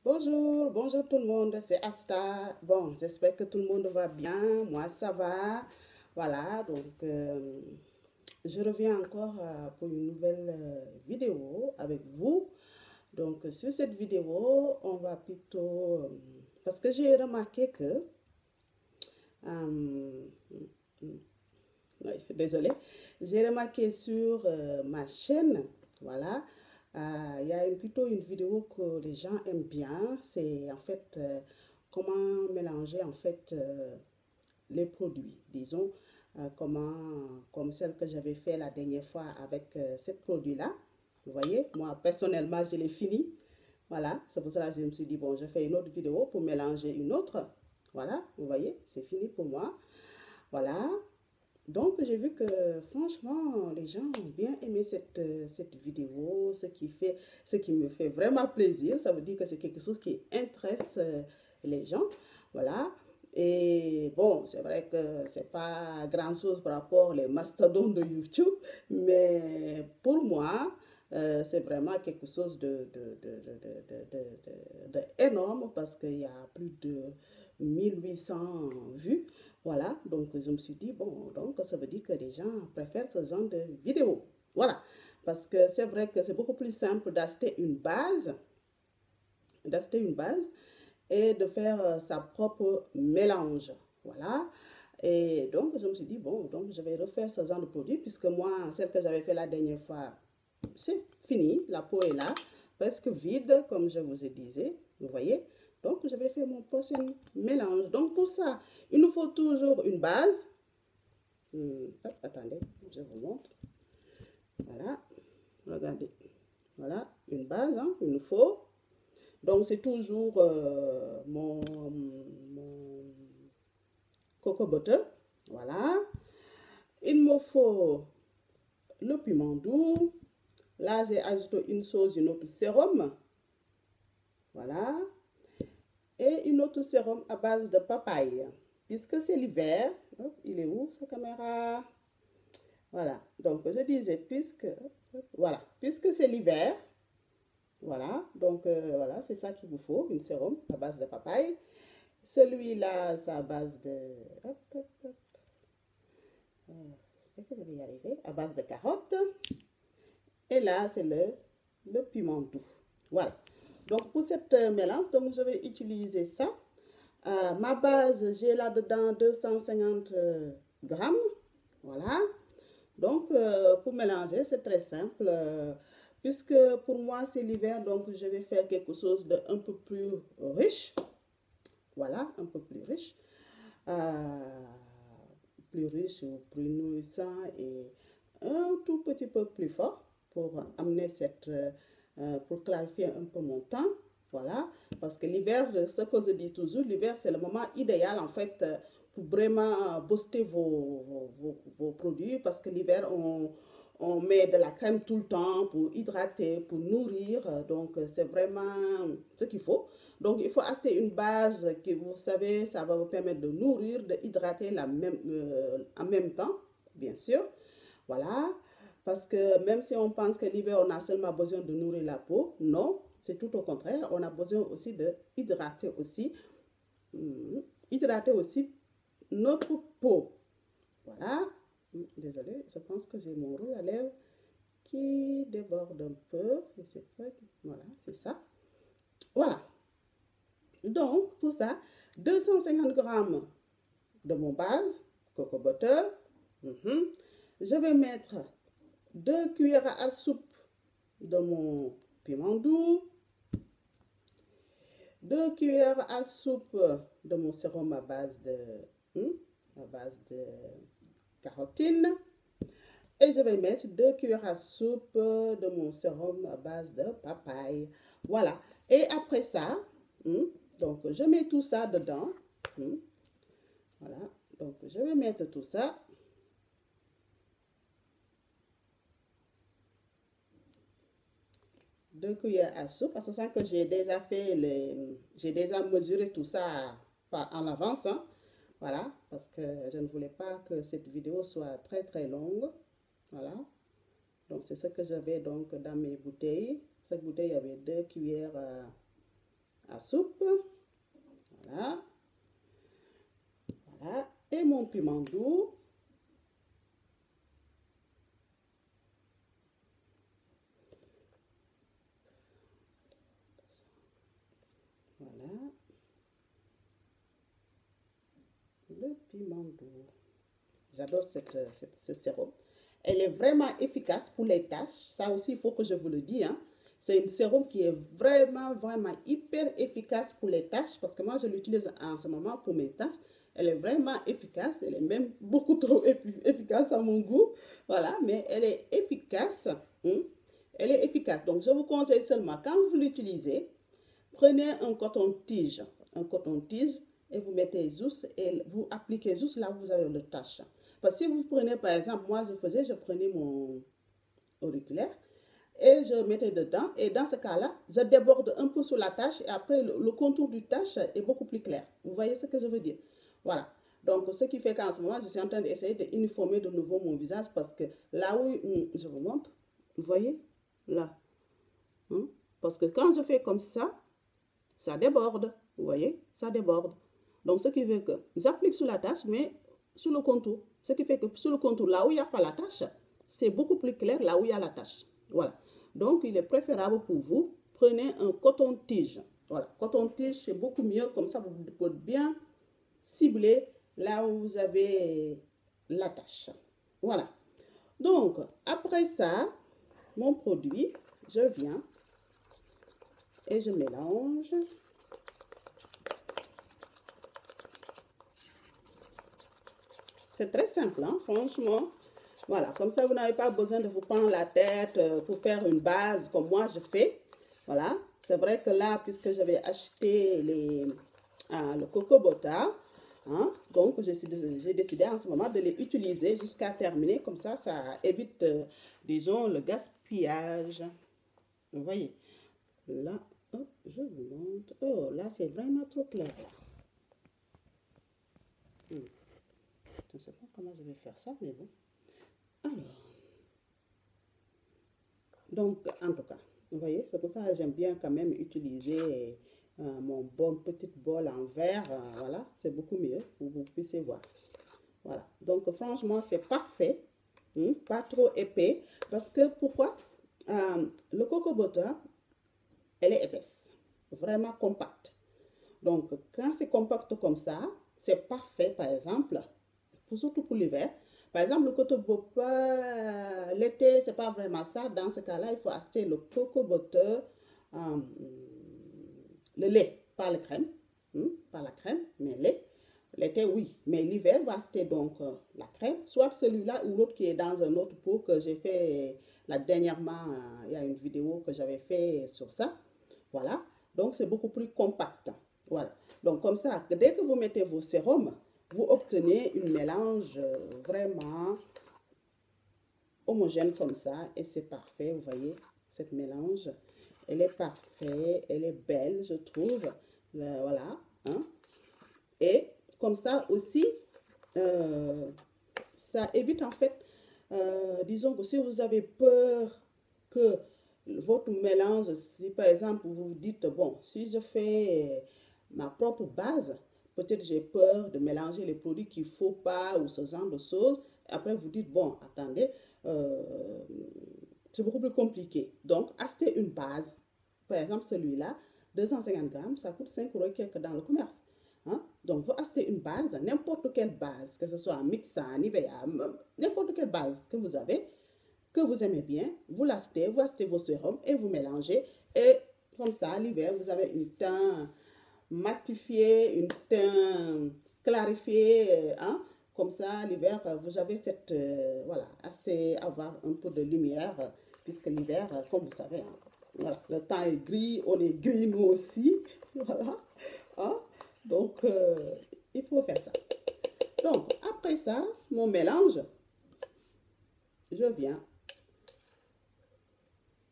Bonjour, bonjour tout le monde, c'est Asta. Bon, j'espère que tout le monde va bien. Moi, ça va. Voilà, donc je reviens encore pour une nouvelle vidéo avec vous. Donc, sur cette vidéo, on va plutôt... parce que j'ai remarqué que... euh, oui, désolé. J'ai remarqué sur ma chaîne, voilà, il y a plutôt une vidéo que les gens aiment bien. C'est en fait comment mélanger en fait les produits. Disons, comme celle que j'avais fait la dernière fois avec ce produit-là. Vous voyez, moi personnellement, je l'ai fini. Voilà, c'est pour cela que je me suis dit, bon, je fais une autre vidéo pour mélanger une autre. Voilà, vous voyez, c'est fini pour moi. Voilà, donc, j'ai vu que franchement, les gens ont bien aimé cette vidéo, ce qui me fait vraiment plaisir. Ça veut dire que c'est quelque chose qui intéresse les gens. Voilà. Et bon, c'est vrai que c'est pas grand-chose par rapport aux mastodontes de YouTube, mais pour moi, c'est vraiment quelque chose énorme parce qu'il y a plus de 1800 vues. Voilà, donc je me suis dit, bon, donc ça veut dire que les gens préfèrent ce genre de vidéos. Voilà, parce que c'est vrai que c'est beaucoup plus simple d'acheter une base et de faire sa propre mélange. Voilà, et donc je me suis dit, bon, donc je vais refaire ce genre de produit puisque moi, celle que j'avais fait la dernière fois, c'est fini, la peau est là, presque vide, comme je vous ai dit, vous voyez. Donc, je vais faire mon prochain mélange. Donc, pour ça, il nous faut toujours une base. Attendez, je vous montre. Voilà, regardez. Voilà, une base, hein, il nous faut. Donc, c'est toujours mon coco butter. Voilà. Il me faut le piment doux. Là, j'ai ajouté une autre sérum. Voilà. Et une autre sérum à base de papaye. Puisque c'est l'hiver, il est où sa caméra? Voilà, donc je disais, puisque c'est l'hiver, voilà, donc voilà, c'est ça qu'il vous faut, une sérum à base de papaye. Celui-là, c'est à base de, hop, hop, hop. J'espère que je vais y arriver, à base de carottes. Et là, c'est le piment doux. Voilà. Donc, pour cette mélange, donc, je vais utiliser ça. Ma base, j'ai là-dedans 250 grammes. Voilà. Donc, pour mélanger, c'est très simple. Puisque pour moi, c'est l'hiver, donc je vais faire quelque chose d'un peu plus riche. Voilà, un peu plus riche. Plus riche ou plus nourrissant et un tout petit peu plus fort pour amener pour clarifier un peu mon temps. Voilà, parce que l'hiver, ce que je dis toujours, l'hiver, c'est le moment idéal en fait pour vraiment booster vos produits parce que l'hiver, on met de la crème tout le temps pour hydrater, pour nourrir. Donc, c'est vraiment ce qu'il faut. Donc, il faut acheter une base que vous savez, ça va vous permettre de nourrir, de hydrater en même temps, bien sûr. Voilà. Parce que même si on pense que l'hiver, on a seulement besoin de nourrir la peau, non, c'est tout au contraire. On a besoin aussi de hydrater aussi, hydrater aussi notre peau. Voilà. Désolée, je pense que j'ai mon rouge à lèvres qui déborde un peu. Et c'est pas... Voilà, c'est ça. Voilà. Donc, pour ça, 250 grammes de mon base, coco butter. Je vais mettre 2 cuillères à soupe de mon piment doux, 2 cuillères à soupe de mon sérum à base de carotine. Et je vais mettre 2 cuillères à soupe de mon sérum à base de papaye. Voilà. Et après ça, donc je mets tout ça dedans. Voilà. Donc je vais mettre tout ça. Deux cuillères à soupe, parce que ça que j'ai déjà j'ai déjà mesuré tout ça en avance. Hein. Voilà, parce que je ne voulais pas que cette vidéo soit très très longue. Voilà. Donc, c'est ce que j'avais donc dans mes bouteilles. Cette bouteille avait 2 cuillères à soupe. Voilà. Voilà. Et mon piment doux. Voilà. Le piment doux. J'adore ce sérum. Elle est vraiment efficace pour les taches. Ça aussi, il faut que je vous le dise. Hein. C'est une sérum qui est vraiment hyper efficace pour les taches. Parce que moi, je l'utilise en ce moment pour mes taches. Elle est vraiment efficace. Elle est même beaucoup trop efficace à mon goût. Voilà, mais elle est efficace. Elle est efficace. Donc, je vous conseille seulement, quand vous l'utilisez, prenez un coton-tige. Un coton-tige et vous mettez juste et vous appliquez juste là où vous avez le tache. Parce que si vous prenez par exemple, moi je prenais mon auriculaire et je mettais dedans et dans ce cas-là, je déborde un peu sur la tache et après le contour du tache est beaucoup plus clair. Vous voyez ce que je veux dire? Voilà. Donc, ce qui fait qu'en ce moment, je suis en train d'essayer d'uniformer de nouveau mon visage parce que là où je vous montre, vous voyez? Là. Parce que quand je fais comme ça déborde. Vous voyez? Ça déborde. Donc, ce qui fait que j'applique sur la tache, mais sur le contour. Ce qui fait que sur le contour, là où il n'y a pas la tache, c'est beaucoup plus clair là où il y a la tache. Voilà. Donc, il est préférable pour vous, prenez un coton-tige. Voilà. Coton-tige, c'est beaucoup mieux. Comme ça, vous pouvez bien cibler là où vous avez la tache. Voilà. Donc, après ça, mon produit, je viens et je mélange. C'est très simple, hein, franchement. Voilà, comme ça, vous n'avez pas besoin de vous prendre la tête pour faire une base comme moi je fais. Voilà, c'est vrai que là, puisque j'avais acheté le coco butter, hein, donc j'ai décidé en ce moment de les utiliser jusqu'à terminer. Comme ça évite, disons, le gaspillage. Vous voyez, là, hop, je vous montre. Oh, là, c'est vraiment trop clair. Je ne sais pas comment je vais faire ça, mais bon. Alors, donc, en tout cas, vous voyez, c'est pour ça que j'aime bien quand même utiliser mon petite bol en verre. Voilà, c'est beaucoup mieux pour que vous puissiez voir. Voilà, donc franchement, c'est parfait. Pas trop épais. Parce que, pourquoi? Le coco butter, elle est épaisse. Vraiment compacte. Donc, quand c'est compact comme ça, c'est parfait, par exemple, surtout pour l'hiver. Par exemple, le coco butter, l'été, c'est pas vraiment ça. Dans ce cas-là, il faut acheter le coco butter, le lait, pas la crème, pas la crème, mais lait. L'été, oui, mais l'hiver, va acheter donc la crème, soit celui-là ou l'autre qui est dans un autre pot que j'ai fait dernièrement. Il y a une vidéo que j'avais fait sur ça. Voilà, donc c'est beaucoup plus compact. Voilà, donc comme ça, dès que vous mettez vos sérums, vous obtenez une mélange vraiment homogène comme ça et c'est parfait. Vous voyez, cette mélange, elle est parfaite, elle est belle, je trouve. Voilà, hein. Et comme ça aussi, ça évite en fait, disons que si vous avez peur que votre mélange, si par exemple vous vous dites, bon, si je fais ma propre base, peut-être j'ai peur de mélanger les produits qu'il ne faut pas ou ce genre de choses. Après, vous dites, bon, attendez, c'est beaucoup plus compliqué. Donc, achetez une base. Par exemple, celui-là, 250 grammes, ça coûte 5 € quelque dans le commerce. Hein? Donc, vous achetez une base, n'importe quelle base, que ce soit Mixa, Nivea, n'importe quelle base que vous avez, que vous aimez bien, vous achetez vos sérums et vous mélangez. Et comme ça, l'hiver, vous avez une teint matifié, une teint clarifié. Hein? Comme ça, l'hiver, vous avez cette, voilà, assez avoir un peu de lumière, puisque l'hiver, comme vous savez, hein, voilà, le temps est gris, on est gris nous aussi. Voilà. Hein? Donc, il faut faire ça. Donc, après ça, mon mélange, je viens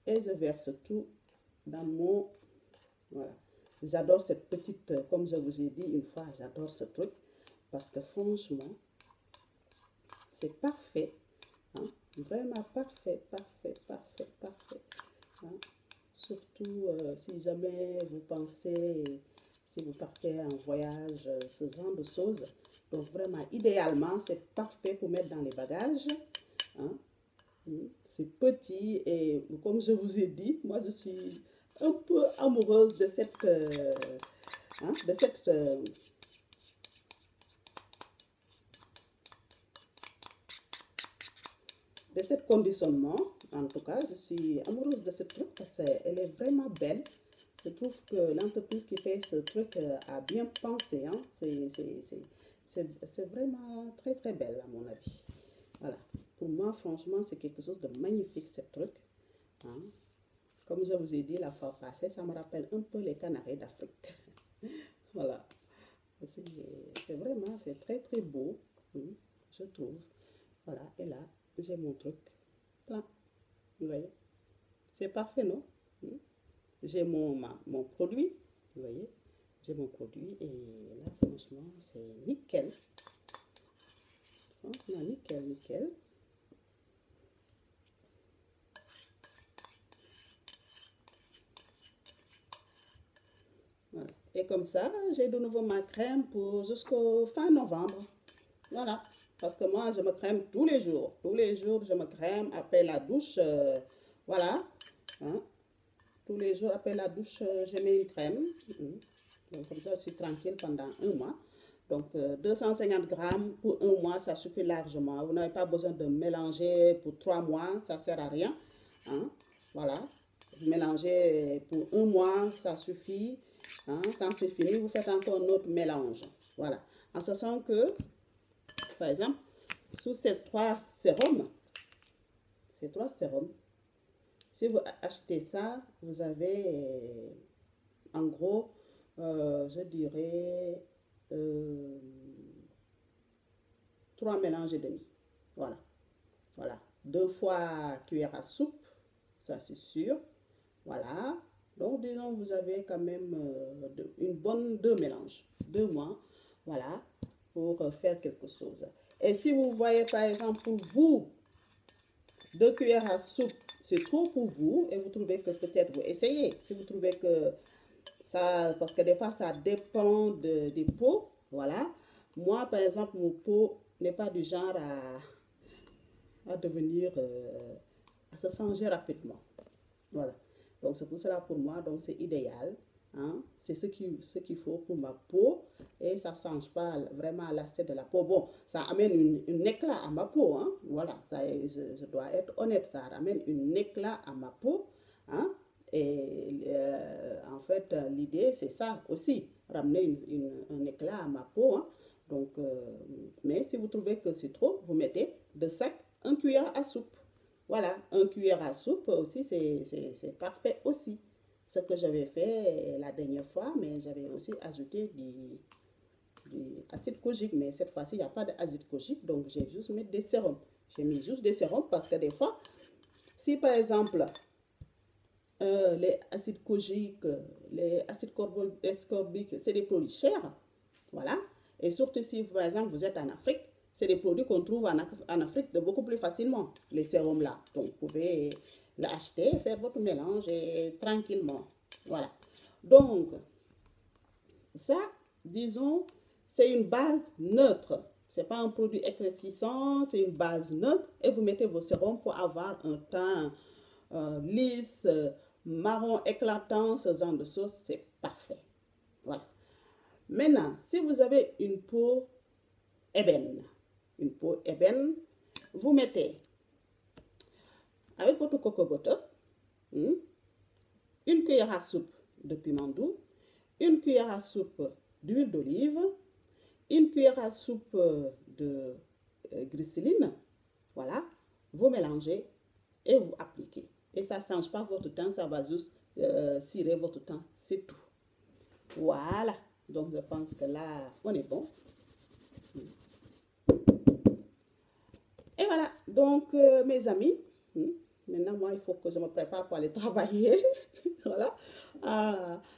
et je verse tout dans mon... Voilà. J'adore cette petite, comme je vous ai dit une fois, j'adore ce truc parce que franchement, c'est parfait. Hein? Vraiment parfait, parfait, parfait, parfait. Hein? Surtout si jamais vous pensez, si vous partez en voyage, ce genre de choses. Donc vraiment, idéalement, c'est parfait pour mettre dans les bagages. Hein. C'est petit et comme je vous ai dit, moi je suis un peu amoureuse de hein, de cette conditionnement. En tout cas, je suis amoureuse de ce truc parce qu'elle est vraiment belle. Je trouve que l'entreprise qui fait ce truc a bien pensé. Hein. C'est vraiment très très belle à mon avis. Voilà. Pour moi, franchement, c'est quelque chose de magnifique ce truc. Hein. Comme je vous ai dit la fois passée, ça me rappelle un peu les Canaries d'Afrique. Voilà. C'est vraiment, c'est très très beau, je trouve. Voilà, et là, j'ai mon truc plein. Vous voyez, c'est parfait, non? J'ai mon produit, vous voyez, j'ai mon produit et là, franchement, c'est nickel. Franchement, nickel, nickel. Voilà. Et comme ça, j'ai de nouveau ma crème pour jusqu'au fin novembre. Voilà. Parce que moi, je me crème tous les jours. Tous les jours, je me crème après la douche. Voilà. Hein. Tous les jours après la douche, je mets une crème. Donc, comme ça, je suis tranquille pendant un mois. Donc, 250 grammes pour un mois, ça suffit largement. Vous n'avez pas besoin de mélanger pour 3 mois, ça ne sert à rien. Hein. Voilà. Mélanger pour un mois, ça suffit. Hein. Quand c'est fini, vous faites encore un autre mélange. Voilà. En sachant que, par exemple, sous ces trois sérums, si vous achetez ça, vous avez en gros, je dirais, 3 mélanges et demi. Voilà. Voilà. 2 fois cuillère à soupe, ça c'est sûr. Voilà. Donc, disons, vous avez quand même une bonne 2 mélanges. 2 mois. Voilà. Pour faire quelque chose. Et si vous voyez, par exemple, pour vous, 2 cuillères à soupe, c'est trop pour vous, et vous trouvez que peut-être vous essayez. Si vous trouvez que ça, parce que des fois, ça dépend des peaux, voilà. Moi, par exemple, mon peau n'est pas du genre à devenir, à se changer rapidement. Voilà. Donc, c'est pour cela, pour moi, donc c'est idéal. Hein? C'est ce qu'il faut pour ma peau et ça ne change pas vraiment l'aspect de la peau. Bon, ça amène une éclat à ma peau. Hein? Voilà, je dois être honnête, ça amène une éclat à ma peau. Hein? Et en fait, l'idée, c'est ça aussi, ramener un éclat à ma peau. Hein? Donc, mais si vous trouvez que c'est trop, vous mettez de sac 1 cuillère à soupe. Voilà, 1 cuillère à soupe aussi, c'est parfait aussi. Ce que j'avais fait la dernière fois, mais j'avais aussi ajouté du acide kojique. Mais cette fois-ci, il n'y a pas d'acide kojique, donc j'ai juste mis des sérums. J'ai mis juste des sérums parce que des fois, si par exemple, les acides kojiques, les acides ascorbiques, c'est des produits chers, voilà. Et surtout si, par exemple, vous êtes en Afrique, c'est des produits qu'on trouve en Afrique de beaucoup plus facilement, les sérums là. Donc, vous pouvez l'acheter, faire votre mélange et tranquillement. Voilà. Donc, ça, disons, c'est une base neutre. Ce n'est pas un produit éclaircissant, c'est une base neutre. Et vous mettez vos sérums pour avoir un teint lisse, marron éclatant, ce genre de choses, c'est parfait. Voilà. Maintenant, si vous avez une peau ébène, vous mettez avec votre coco butter, une cuillère à soupe de piment doux, une cuillère à soupe d'huile d'olive, une cuillère à soupe de glycérine. Voilà, vous mélangez et vous appliquez. Et ça ne change pas votre teint, ça va juste cirer votre teint, c'est tout. Voilà, donc je pense que là, on est bon. Et voilà, donc mes amis, maintenant moi il faut que je me prépare pour aller travailler. Voilà.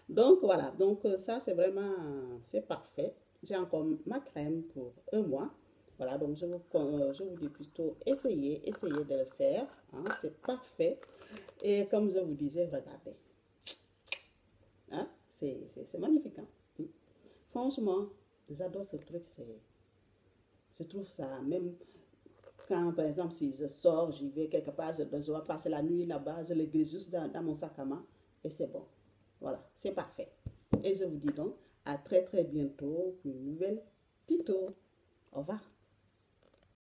Donc voilà, donc ça c'est vraiment, c'est parfait. J'ai encore ma crème pour un mois. Voilà, donc je vous dis plutôt essayez de le faire. Hein, c'est parfait. Et comme je vous disais, regardez. C'est magnifique. Hein? Franchement, j'adore ce truc. Je trouve ça, même quand, par exemple, si je sors, j'y vais quelque part, je dois passer la nuit là-bas, je le glisse juste dans mon sac à main et c'est bon. Voilà, c'est parfait. Et je vous dis donc à très très bientôt pour une nouvelle tuto. Au revoir.